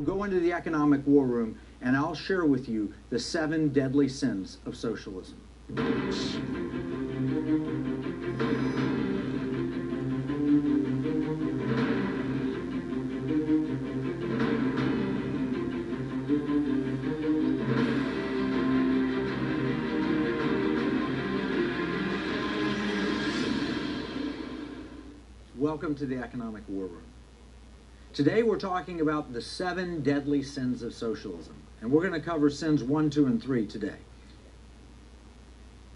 we'll go into the economic war room and I'll share with you the 7 deadly sins of socialism. Welcome to the economic war room. Today we're talking about the 7 deadly sins of socialism, and we're going to cover sins 1, 2, and 3 today.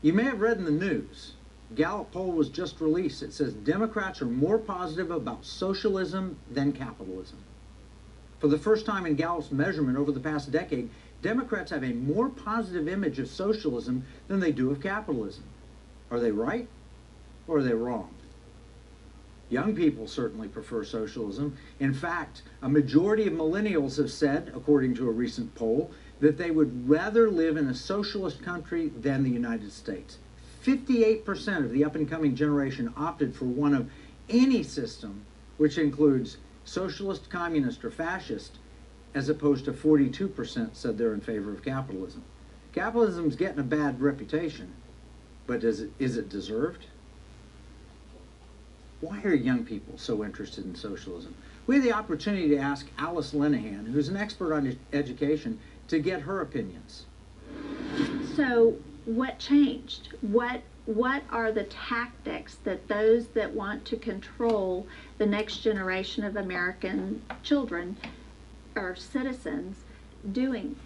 You may have read in the news, Gallup poll was just released. It says Democrats are more positive about socialism than capitalism. For the first time in Gallup's measurement over the past decade, Democrats have a more positive image of socialism than they do of capitalism. Are they right or are they wrong? Young people certainly prefer socialism. In fact, a majority of millennials have said, according to a recent poll, that they would rather live in a socialist country than the United States. 58% of the up-and-coming generation opted for one of any system, which includes socialist, communist, or fascist, as opposed to 42% said they're in favor of capitalism. Capitalism's getting a bad reputation, but is it deserved? Why are young people so interested in socialism? We had the opportunity to ask Alice Linehan, who's an expert on education, to get her opinions. So what changed? What are the tactics that those that want to control the next generation of American children or citizens doing?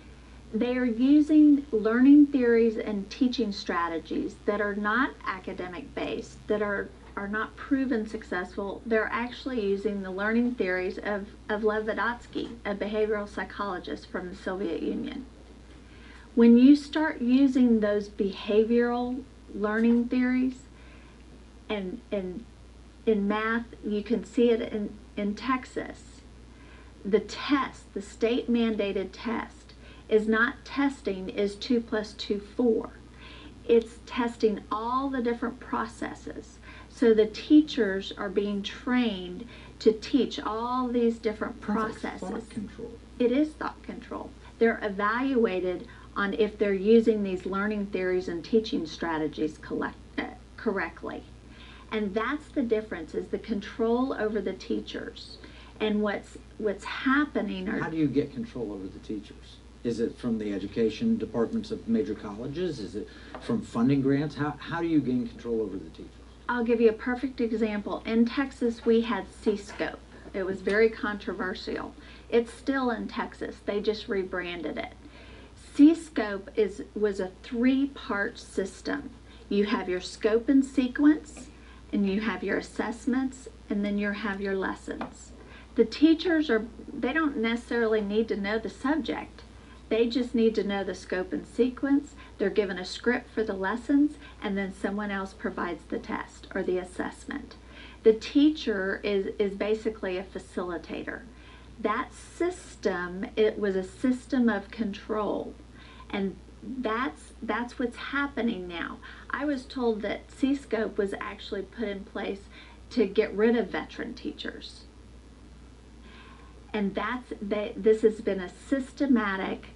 They are using learning theories and teaching strategies that are not academic based, that are not proven successful. They're actually using the learning theories of Lev Vygotsky, a behavioral psychologist from the Soviet Union. When you start using those behavioral learning theories, and in math, you can see it in Texas, the test, the state mandated test, is not testing is 2 + 2 4. It's testing all the different processes. So the teachers are being trained to teach all these different processes. Thought control. It is thought control. They're evaluated on if they're using these learning theories and teaching strategies correctly. And that's the difference, is the control over the teachers. And what's happening are... How do you get control over the teachers? Is it from the education departments of major colleges? Is it from funding grants? How do you gain control over the teachers? I'll give you a perfect example. In Texas, we had C-Scope. It was very controversial. It's still in Texas. They just rebranded it. C-Scope was a 3-part system. You have your scope and sequence, and you have your assessments, and then you have your lessons. The teachers they don't necessarily need to know the subject. They just need to know the scope and sequence. They're given a script for the lessons, and then someone else provides the test or the assessment. The teacher is basically a facilitator. That system, it was a system of control, and that's what's happening now. I was told that C-Scope was actually put in place to get rid of veteran teachers. And this has been a systematic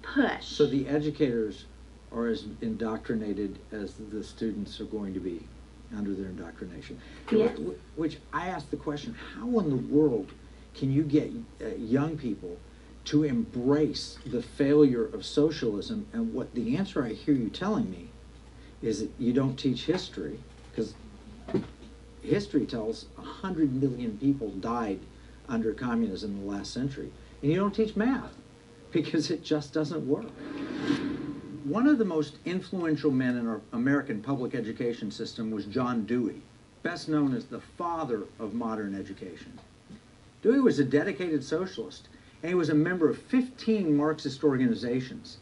push. So the educators are as indoctrinated as the students are going to be under their indoctrination. Yes. Which I ask the question, how in the world can you get young people to embrace the failure of socialism? And what the answer I hear you telling me is that you don't teach history, because history tells 100 million people died under communism in the last century. And you don't teach math, because it just doesn't work. One of the most influential men in our American public education system was John Dewey, best known as the father of modern education. Dewey was a dedicated socialist, and he was a member of 15 Marxist organizations.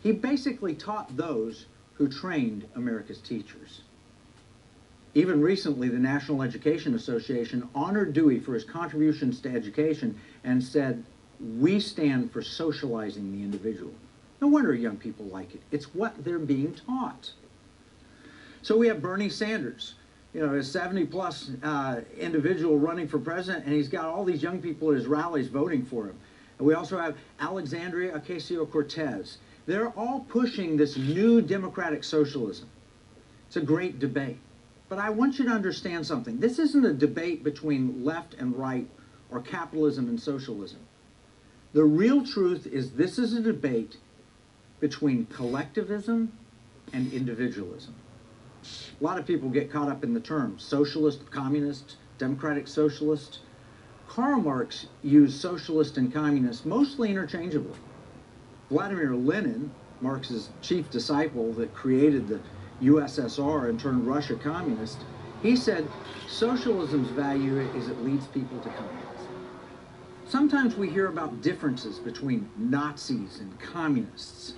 He basically taught those who trained America's teachers. Even recently, the National Education Association honored Dewey for his contributions to education and said, "We stand for socializing the individual." No wonder young people like it. It's what they're being taught. So we have Bernie Sanders, a 70-plus individual running for president, and he's got all these young people at his rallies voting for him. And we also have Alexandria Ocasio-Cortez. They're all pushing this new democratic socialism. It's a great debate. But I want you to understand something. This isn't a debate between left and right or capitalism and socialism. The real truth is this is a debate between collectivism and individualism. A lot of people get caught up in the terms socialist, communist, democratic socialist. Karl Marx used socialist and communist mostly interchangeably. Vladimir Lenin, Marx's chief disciple that created the USSR and turned Russia communist, he said socialism's value is it leads people to communism. Sometimes we hear about differences between Nazis and communists,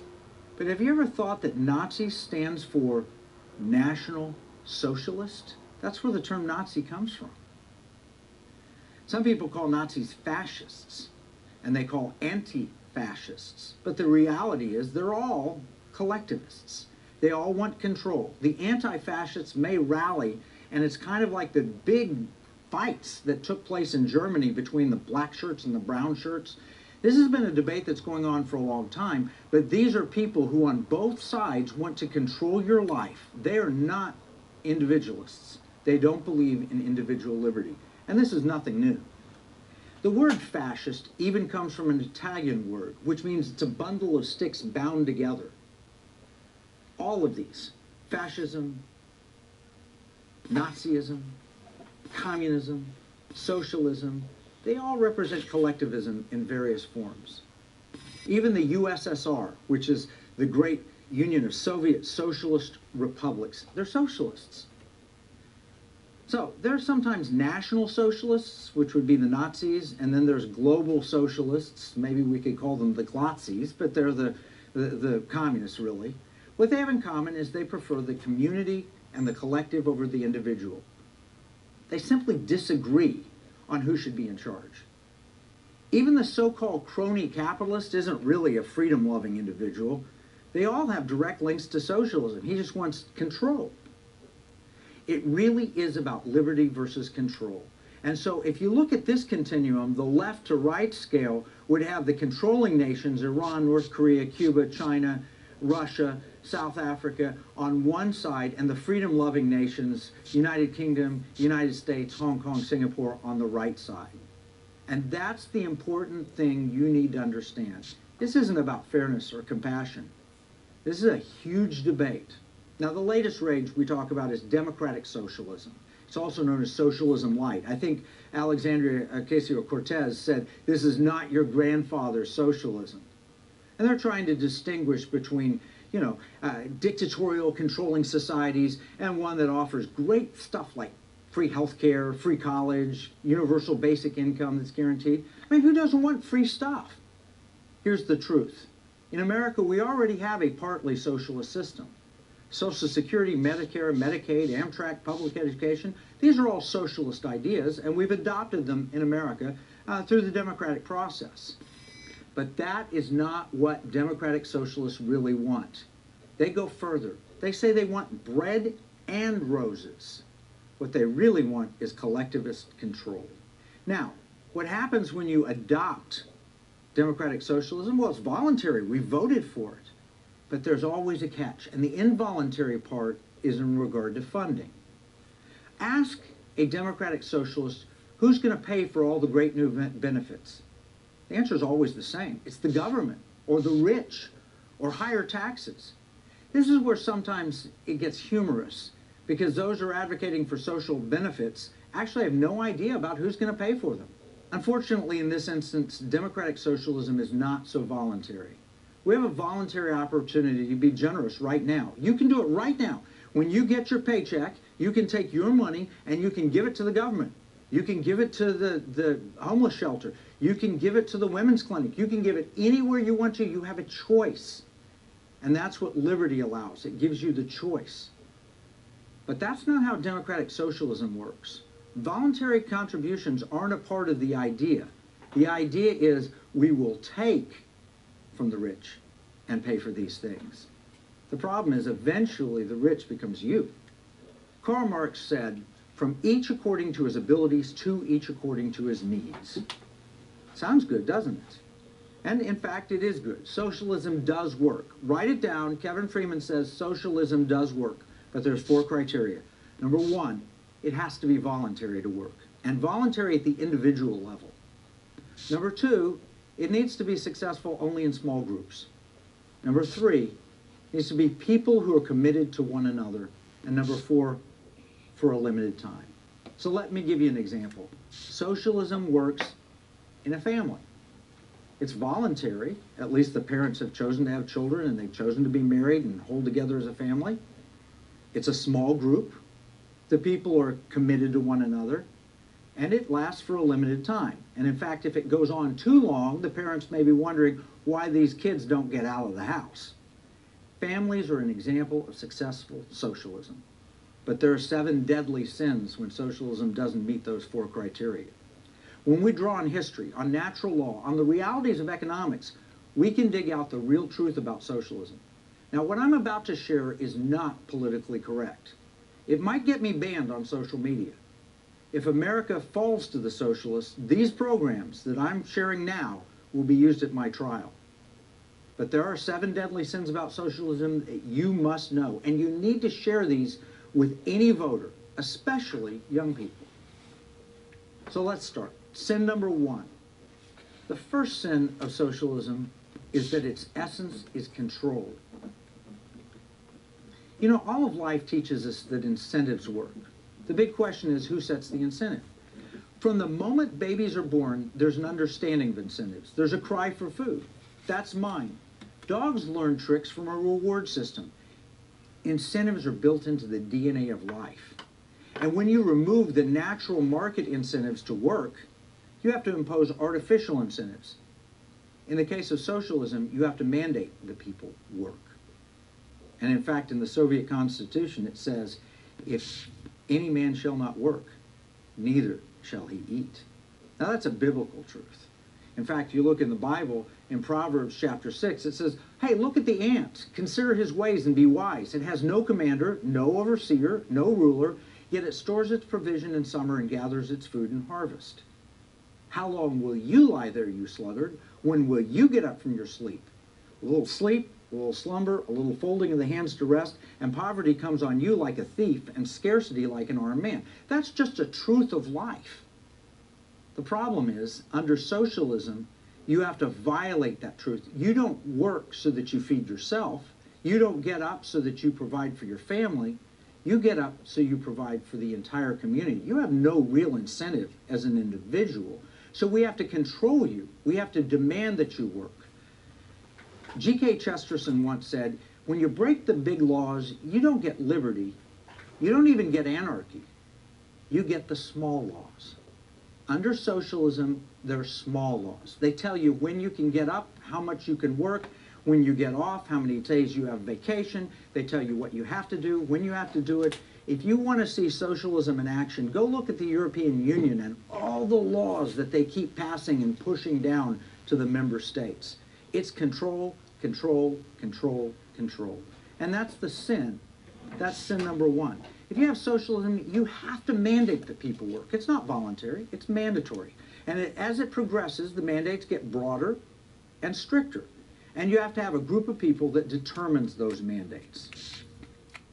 but have you ever thought that Nazi stands for National Socialist? That's where the term Nazi comes from. Some people call Nazis fascists, and they call anti-fascists, but the reality is they're all collectivists. They all want control. The anti-fascists may rally, and it's kind of like the big fights that took place in Germany between the black shirts and the brown shirts. This has been a debate that's going on for a long time, but these are people who on both sides want to control your life. They are not individualists. They don't believe in individual liberty. And this is nothing new. The word fascist even comes from an Italian word, which means it's a bundle of sticks bound together. All of these, fascism, Nazism, communism, socialism, they all represent collectivism in various forms. Even the USSR, which is the great union of Soviet socialist republics, they're socialists. So there's sometimes national socialists, which would be the Nazis, and then there's global socialists, maybe we could call them the Glazis, but they're the communists really. What they have in common is they prefer the community and the collective over the individual. They simply disagree on who should be in charge. Even the so-called crony capitalist isn't really a freedom-loving individual. They all have direct links to socialism. He just wants control. It really is about liberty versus control. And so if you look at this continuum, the left to right scale would have the controlling nations, Iran, North Korea, Cuba, China, Russia, South Africa on one side, and the freedom-loving nations, United Kingdom, United States, Hong Kong, Singapore on the right side. And that's the important thing you need to understand. This isn't about fairness or compassion. This is a huge debate. Now, the latest rage we talk about is democratic socialism. It's also known as socialism light. I think Alexandria Ocasio-Cortez said, this is not your grandfather's socialism. And they're trying to distinguish between, dictatorial controlling societies and one that offers great stuff like free health care, free college, universal basic income that's guaranteed. I mean, who doesn't want free stuff? Here's the truth. In America, we already have a partly socialist system. Social Security, Medicare, Medicaid, Amtrak, public education, these are all socialist ideas, and we've adopted them in America through the democratic process. But that is not what democratic socialists really want. They go further. They say they want bread and roses. What they really want is collectivist control. Now, what happens when you adopt democratic socialism? Well, it's voluntary. We voted for it. But there's always a catch, and the involuntary part is in regard to funding. Ask a democratic socialist who's going to pay for all the great new benefits. The answer is always the same. It's the government, or the rich, or higher taxes. This is where sometimes it gets humorous, because those who are advocating for social benefits actually have no idea about who's going to pay for them. Unfortunately, in this instance, democratic socialism is not so voluntary. We have a voluntary opportunity to be generous right now. You can do it right now. When you get your paycheck, you can take your money and you can give it to the government. You can give it to the homeless shelter. You can give it to the women's clinic. You can give it anywhere you want to. You have a choice. And that's what liberty allows. It gives you the choice. But that's not how democratic socialism works. Voluntary contributions aren't a part of the idea. The idea is we will take from the rich and pay for these things. The problem is eventually the rich becomes you. Karl Marx said, from each according to his abilities, to each according to his needs. Sounds good, doesn't it? And in fact, it is good. Socialism does work. Write it down. Kevin Freeman says socialism does work, but there's 4 criteria. Number 1, it has to be voluntary to work, and voluntary at the individual level. Number 2, it needs to be successful only in small groups. Number 3, it needs to be people who are committed to one another. And number 4, for a limited time. So let me give you an example. Socialism works in a family. It's voluntary. At least the parents have chosen to have children and they've chosen to be married and hold together as a family. It's a small group. The people are committed to one another. And it lasts for a limited time. And in fact, if it goes on too long, the parents may be wondering why these kids don't get out of the house. Families are an example of successful socialism. But there are 7 deadly sins when socialism doesn't meet those 4 criteria. When we draw on history, on natural law, on the realities of economics, we can dig out the real truth about socialism. Now, what I'm about to share is not politically correct. It might get me banned on social media. If America falls to the socialists, these programs that I'm sharing now will be used at my trial. But there are 7 deadly sins about socialism that you must know, and you need to share these with any voter, especially young people. So let's start. Sin number 1. The first sin of socialism is that its essence is controlled. You know, all of life teaches us that incentives work. The big question is, who sets the incentive? From the moment babies are born, there's an understanding of incentives. There's a cry for food. That's mine. Dogs learn tricks from a reward system. Incentives are built into the DNA of life. And when you remove the natural market incentives to work, you have to impose artificial incentives. In the case of socialism, you have to mandate the people work. And in fact, in the Soviet Constitution, it says, if any man shall not work, neither shall he eat. Now that's a biblical truth. In fact, you look in the Bible, in Proverbs chapter 6, it says, hey, look at the ant. Consider his ways and be wise. It has no commander, no overseer, no ruler, yet it stores its provision in summer and gathers its food in harvest. How long will you lie there, you sluggard? When will you get up from your sleep? A little sleep, a little slumber, a little folding of the hands to rest, and poverty comes on you like a thief, and scarcity like an armed man. That's just a truth of life. The problem is, under socialism, you have to violate that truth. You don't work so that you feed yourself. You don't get up so that you provide for your family. You get up so you provide for the entire community. You have no real incentive as an individual. So we have to control you. We have to demand that you work. G.K. Chesterton once said, when you break the big laws, you don't get liberty. You don't even get anarchy. You get the small laws. Under socialism, there are small laws. They tell you when you can get up, how much you can work, when you get off, how many days you have vacation. They tell you what you have to do, when you have to do it. If you want to see socialism in action, go look at the European Union and all the laws that they keep passing and pushing down to the member states. It's control, control, control, control. And that's the sin. That's sin number 1. If you have socialism, you have to mandate that people work. It's not voluntary, it's mandatory. And as it progresses, the mandates get broader and stricter. And you have to have a group of people that determines those mandates.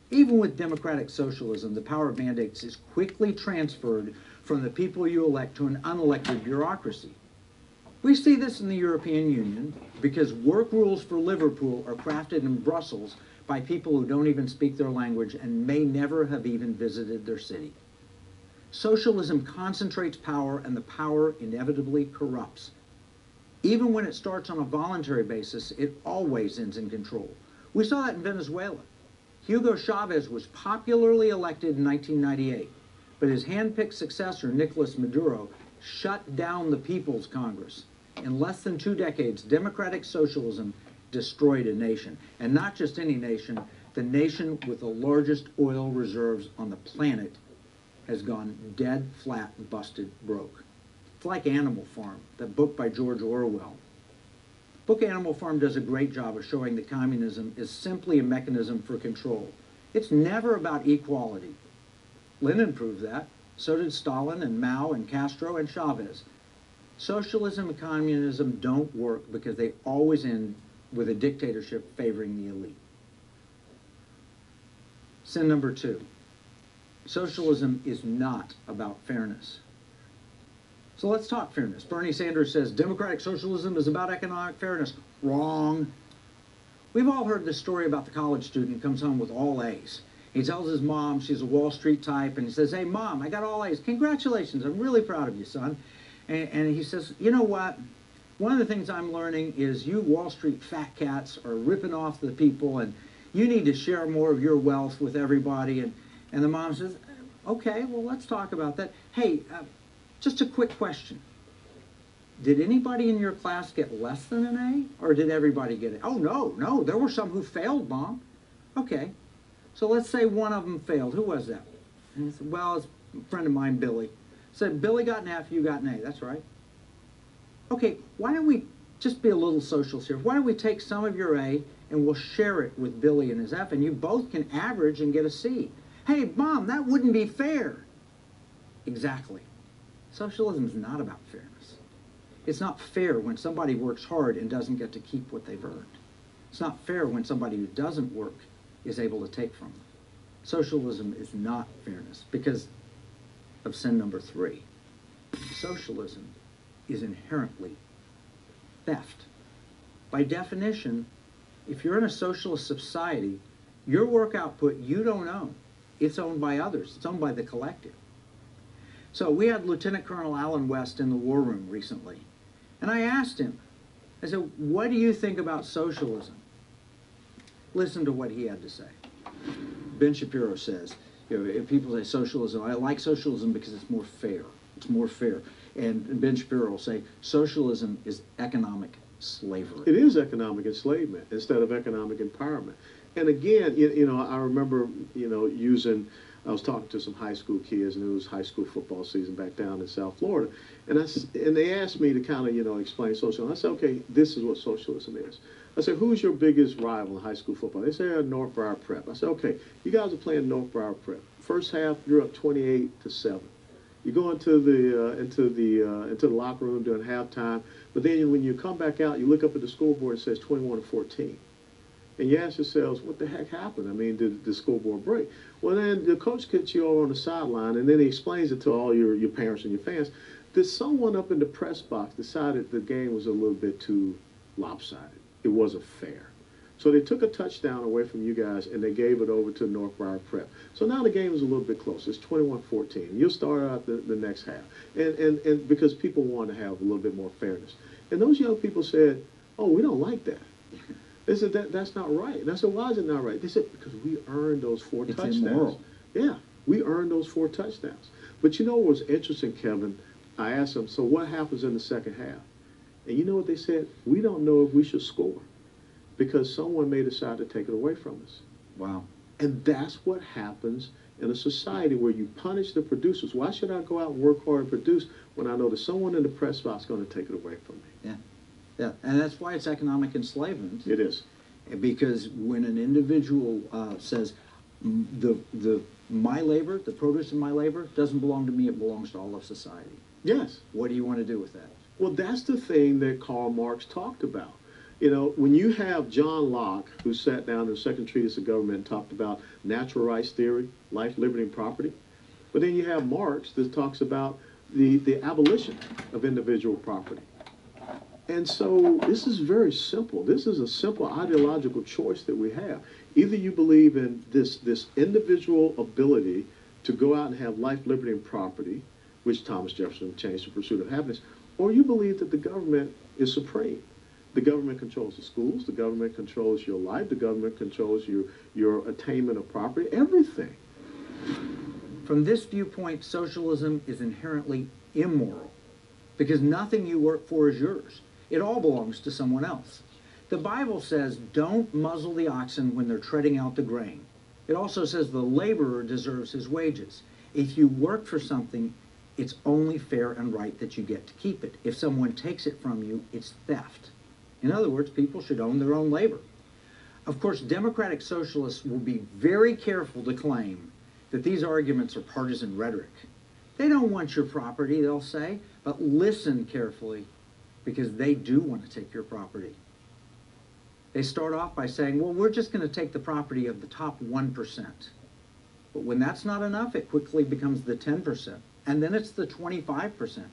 Even with democratic socialism, the power of mandates is quickly transferred from the people you elect to an unelected bureaucracy. We see this in the European Union because work rules for Liverpool are crafted in Brussels by people who don't even speak their language and may never have even visited their city. Socialism concentrates power, and the power inevitably corrupts. Even when it starts on a voluntary basis, it always ends in control. We saw that in Venezuela. Hugo Chavez was popularly elected in 1998, but his hand-picked successor, Nicolas Maduro, shut down the People's Congress. In less than 2 decades, democratic socialism destroyed a nation. And not just any nation, the nation with the largest oil reserves on the planet has gone dead, flat, busted, broke. It's like Animal Farm, that book by George Orwell. Book Animal Farm does a great job of showing that communism is simply a mechanism for control. It's never about equality. Lenin proved that. So did Stalin and Mao and Castro and Chavez. Socialism and communism don't work because they always end with a dictatorship favoring the elite. Sin number 2. Socialism is not about fairness. So let's talk fairness. Bernie Sanders says democratic socialism is about economic fairness. Wrong. We've all heard the story about the college student who comes home with all A's. He tells his mom, she's a Wall Street type, and he says, "Hey, Mom, I got all A's. Congratulations. I'm really proud of you, son." And he says, "You know what? One of the things I'm learning is you Wall Street fat cats are ripping off the people, and you need to share more of your wealth with everybody." And the mom says, "Okay, well, let's talk about that. Hey, just a quick question. Did anybody in your class get less than an A, or did everybody get it?" "Oh, no, there were some who failed, Mom." "Okay, so let's say one of them failed. Who was that?" And he said, "Well, it's a friend of mine, Billy." Said, "Billy got an F, you got an A." "That's right." "Okay, why don't we just be a little socialist here? Why don't we take some of your A and we'll share it with Billy and his F, and you both can average and get a C." "Hey, Mom, that wouldn't be fair." Exactly. Socialism is not about fairness. It's not fair when somebody works hard and doesn't get to keep what they've earned. It's not fair when somebody who doesn't work is able to take from them. Socialism is not fairness because of sin number 3. Socialism is inherently theft. By definition, if you're in a socialist society, your work output you don't own. It's owned by others. It's owned by the collective. So we had Lieutenant Colonel Alan West in the war room recently, and I asked him, I said, "What do you think about socialism?" Listen to what he had to say. Ben Shapiro says, if people say socialism, I like socialism because it's more fair. It's more fair. And Ben Shapiro will say, socialism is economic slavery. It is economic enslavement instead of economic empowerment. And again, I remember, I was talking to some high school kids, and it was high school football season back down in South Florida. And they asked me to kind of, explain socialism. I said, okay, this is what socialism is. I said, who's your biggest rival in high school football? They said, North Briar Prep. I said, okay, you guys are playing North Briar Prep. First half, you're up 28-7. You go into the locker room during halftime, but then when you come back out, you look up at the scoreboard and it says 21-14. And you ask yourselves, what the heck happened? I mean, did the scoreboard break? Well, then the coach gets you over on the sideline, and then he explains it to all your parents and your fans. That someone up in the press box decided the game was a little bit too lopsided. It wasn't fair. So they took a touchdown away from you guys, and they gave it over to North Briar Prep. So now the game is a little bit closer. It's 21-14. You'll start out the next half. And because people want to have a little bit more fairness. And those young people said, oh, we don't like that. They said, that's not right. And I said, why is it not right? They said, because we earned those 4 touchdowns. Immoral. Yeah, we earned those 4 touchdowns. But you know what was interesting, Kevin? I asked them, so what happens in the second half? And you know what they said? We don't know if we should score because someone may decide to take it away from us. Wow. And that's what happens in a society where you punish the producers. Why should I go out and work hard and produce when I know that someone in the press box is going to take it away from me? Yeah. Yeah, and that's why it's economic enslavement. It is. Because when an individual says, my labor, the produce of my labor, doesn't belong to me, it belongs to all of society. Yes. What do you want to do with that? Well, that's the thing that Karl Marx talked about. You know, when you have John Locke, who sat down in the Second Treatise of Government and talked about natural rights theory, life, liberty, and property, but then you have Marx that talks about the abolition of individual property. And so this is very simple. This is a simple ideological choice that we have. Either you believe in this individual ability to go out and have life, liberty, and property, which Thomas Jefferson changed to pursuit of happiness, or you believe that the government is supreme. The government controls the schools, the government controls your life, the government controls your attainment of property, everything. From this viewpoint, socialism is inherently immoral because nothing you work for is yours. It all belongs to someone else. The Bible says, don't muzzle the oxen when they're treading out the grain. It also says the laborer deserves his wages. If you work for something, it's only fair and right that you get to keep it. If someone takes it from you, it's theft. In other words, people should own their own labor. Of course, democratic socialists will be very careful to claim that these arguments are partisan rhetoric. They don't want your property, they'll say, But listen carefully, because they do want to take your property. They start off by saying, well, we're just going to take the property of the top 1%. But when that's not enough, it quickly becomes the 10%. And then it's the 25%.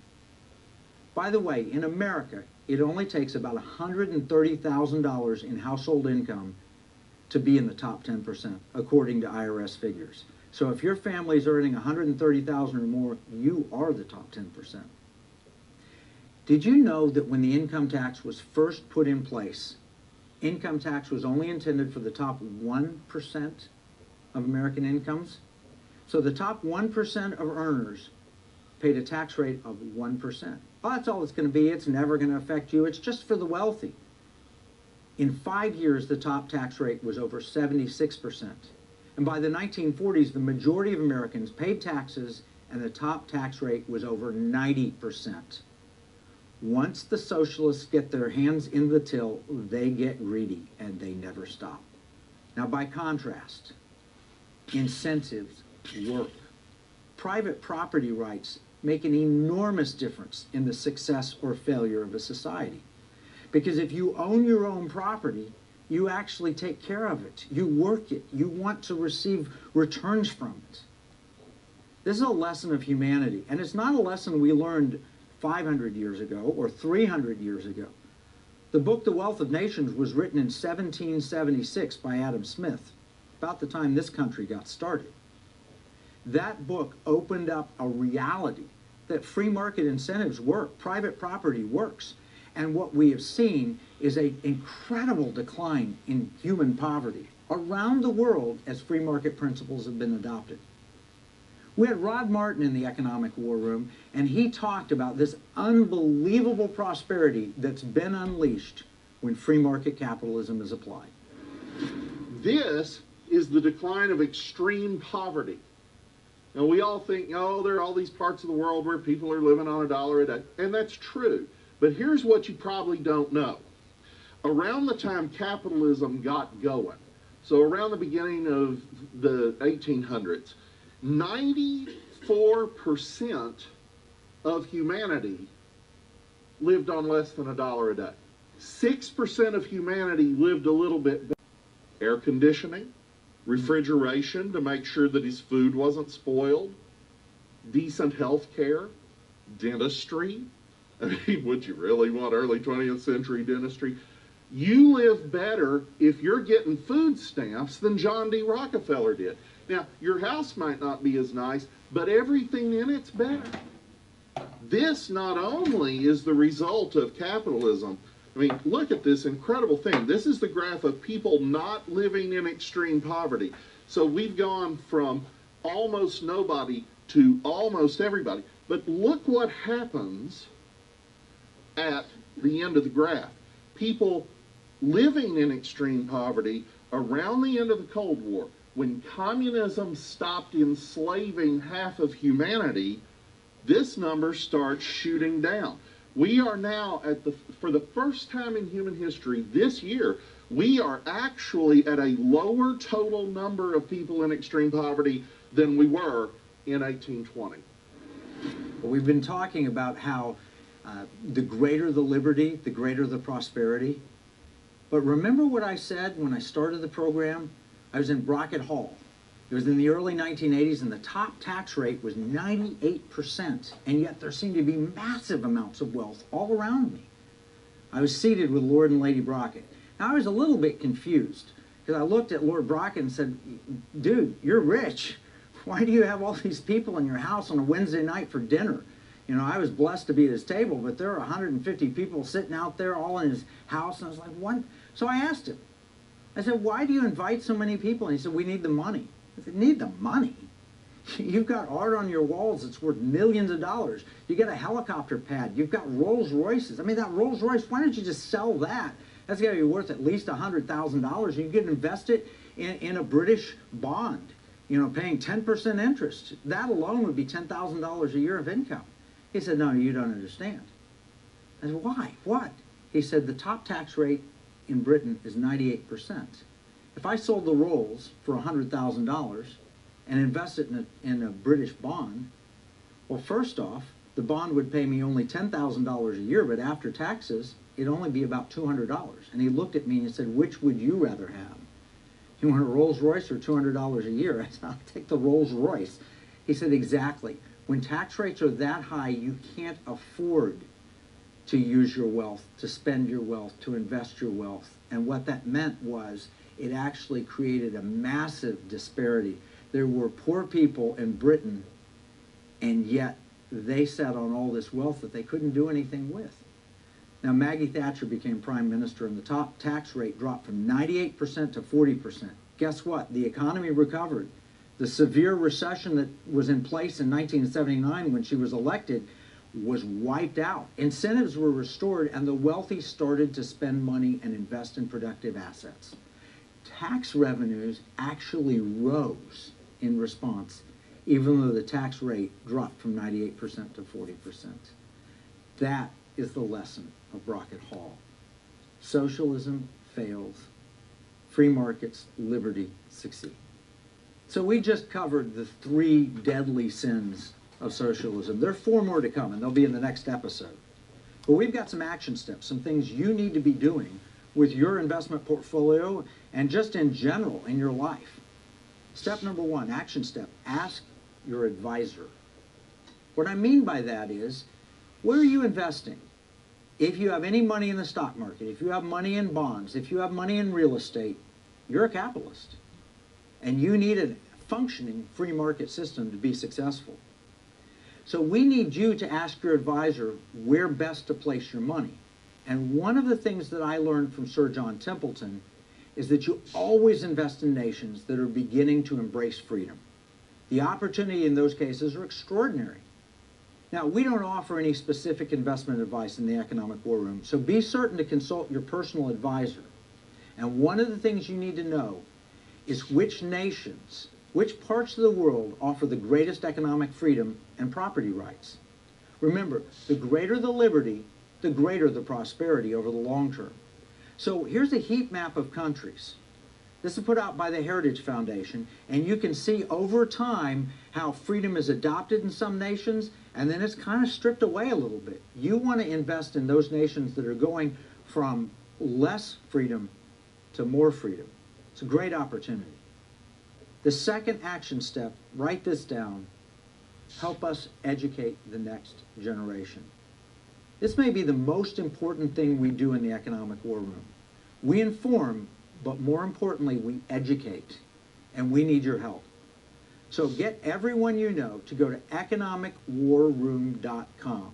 By the way, in America, it only takes about $130,000 in household income to be in the top 10%, according to IRS figures. So if your family's earning $130,000 or more, you are the top 10%. Did you know that when the income tax was first put in place, income tax was only intended for the top 1% of American incomes? So the top 1% of earners paid a tax rate of 1%. Well, that's all it's going to be. It's never going to affect you. It's just for the wealthy. In 5 years, the top tax rate was over 76%. And by the 1940s, the majority of Americans paid taxes, and the top tax rate was over 90%. Once the socialists get their hands in the till, they get greedy, and they never stop. Now, by contrast, incentives work. Private property rights make an enormous difference in the success or failure of a society. Because if you own your own property, you actually take care of it. You work it. You want to receive returns from it. This is a lesson of humanity, and it's not a lesson we learned 500 years ago or 300 years ago. The book, The Wealth of Nations, was written in 1776 by Adam Smith, about the time this country got started. That book opened up a reality that free market incentives work, private property works, and what we have seen is an incredible decline in human poverty around the world as free market principles have been adopted. We had Rod Martin in the Economic War Room, and he talked about this unbelievable prosperity that's been unleashed when free market capitalism is applied. This is the decline of extreme poverty. Now, we all think, oh, there are all these parts of the world where people are living on $1 a day, and that's true. But here's what you probably don't know. Around the time capitalism got going, so around the beginning of the 1800s, 94% of humanity lived on less than $1 a day. 6% of humanity lived a little bit better. Air conditioning, refrigeration to make sure that his food wasn't spoiled, decent health care, dentistry. I mean, would you really want early 20th century dentistry? You live better if you're getting food stamps than John D. Rockefeller did. Now, your house might not be as nice, but everything in it's better. This not only is the result of capitalism. I mean, look at this incredible thing. This is the graph of people not living in extreme poverty. So we've gone from almost nobody to almost everybody. But look what happens at the end of the graph. People living in extreme poverty around the end of the Cold War, when communism stopped enslaving half of humanity, this number starts shooting down. We are now for the first time in human history this year, we are actually at a lower total number of people in extreme poverty than we were in 1820. Well, we've been talking about how the greater the liberty, the greater the prosperity. But remember what I said when I started the program? I was in Brockett Hall. It was in the early 1980s, and the top tax rate was 98%, and yet there seemed to be massive amounts of wealth all around me. I was seated with Lord and Lady Brockett. Now, I was a little bit confused, because I looked at Lord Brockett and said, dude, you're rich. Why do you have all these people in your house on a Wednesday night for dinner? You know, I was blessed to be at his table, but there are 150 people sitting out there all in his house, and I was like, what? So I asked him. I said, why do you invite so many people? And he said, we need the money. I said, need the money? You've got art on your walls that's worth millions of dollars. You get a helicopter pad. You've got Rolls Royces. I mean, that Rolls Royce, why don't you just sell that? That's got to be worth at least $100,000. You can invest it in a British bond, you know, paying 10% interest. That alone would be $10,000 a year of income. He said, no, you don't understand. I said, why? What? He said, the top tax rate in Britain is 98%. If I sold the Rolls for $100,000 and invested in a British bond, well, first off, the bond would pay me only $10,000 a year, but after taxes, it'd only be about $200. And he looked at me and said, which would you rather have? You want a Rolls Royce or $200 a year? I said, I'll take the Rolls Royce. He said, exactly. When tax rates are that high, you can't afford to use your wealth, to spend your wealth, to invest your wealth. And what that meant was it actually created a massive disparity. There were poor people in Britain, and yet they sat on all this wealth that they couldn't do anything with. Now, Maggie Thatcher became prime minister, and the top tax rate dropped from 98% to 40%. Guess what? The economy recovered. The severe recession that was in place in 1979 when she was elected was wiped out. Incentives were restored, and the wealthy started to spend money and invest in productive assets. Tax revenues actually rose in response, even though the tax rate dropped from 98% to 40%. That is the lesson of Brockett Hall. Socialism fails. Free markets, liberty succeed. So we just covered the 3 deadly sins of socialism. There are 4 more to come, and they'll be in the next episode. But we've got some action steps, some things you need to be doing with your investment portfolio and just in general in your life. Step number 1, action step, ask your advisor. What I mean by that is, where are you investing? If you have any money in the stock market, if you have money in bonds, if you have money in real estate, you're a capitalist. And you need a functioning free market system to be successful. So we need you to ask your advisor where best to place your money. And one of the things that I learned from Sir John Templeton is that you always invest in nations that are beginning to embrace freedom. The opportunity in those cases are extraordinary. Now, we don't offer any specific investment advice in the Economic War Room, so be certain to consult your personal advisor. And one of the things you need to know is which nations, which parts of the world offer the greatest economic freedom and property rights. Remember, the greater the liberty, the greater the prosperity over the long term. So here's a heat map of countries. This is put out by the Heritage Foundation, and you can see over time how freedom is adopted in some nations, and then it's kind of stripped away a little bit. You want to invest in those nations that are going from less freedom to more freedom. It's a great opportunity. The second action step, write this down, help us educate the next generation. This may be the most important thing we do in the Economic War Room. We inform, but more importantly, we educate, and we need your help. So get everyone you know to go to economicwarroom.com.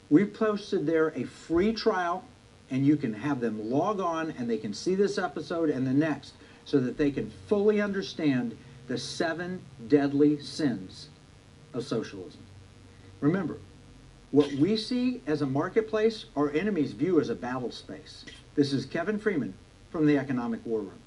We've posted there a free trial, and you can have them log on, and they can see this episode and the next, so that they can fully understand the 7 deadly sins of socialism. Remember, what we see as a marketplace, our enemies view as a battle space. This is Kevin Freeman from the Economic War Room.